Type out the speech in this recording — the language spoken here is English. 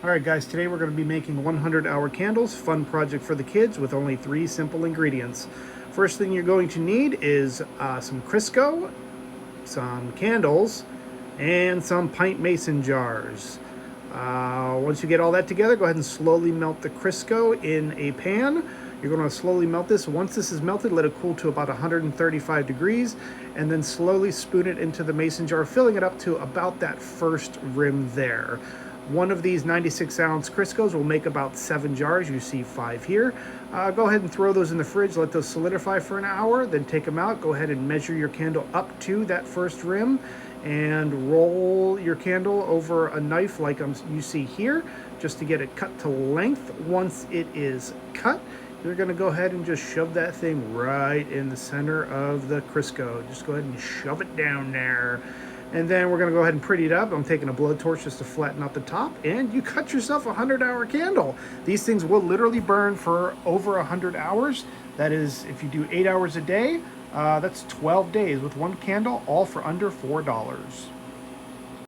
Alright guys, today we're going to be making 100-hour candles, fun project for the kids with only 3 simple ingredients. First thing you're going to need is some Crisco, some candles, and some pint mason jars. Once you get all that together, go ahead and slowly melt the Crisco in a pan. You're going to slowly melt this. Once this is melted, let it cool to about 135 degrees, and then slowly spoon it into the mason jar, filling it up to about that first rim there. One of these 96-ounce Criscos will make about 7 jars. You see 5 here. Go ahead and throw those in the fridge, let those solidify for an hour, then take them out. Go ahead and measure your candle up to that first rim and roll your candle over a knife like you see here, just to get it cut to length. Once it is cut, you're going to go ahead and just shove that thing right in the center of the Crisco. Just go ahead and shove it down there. And then we're going to go ahead and pretty it up. I'm taking a blowtorch just to flatten out the top, and you cut yourself a 100-hour candle. These things will literally burn for over 100 hours. That is, if you do 8 hours a day, that's 12 days with one candle, all for under $4.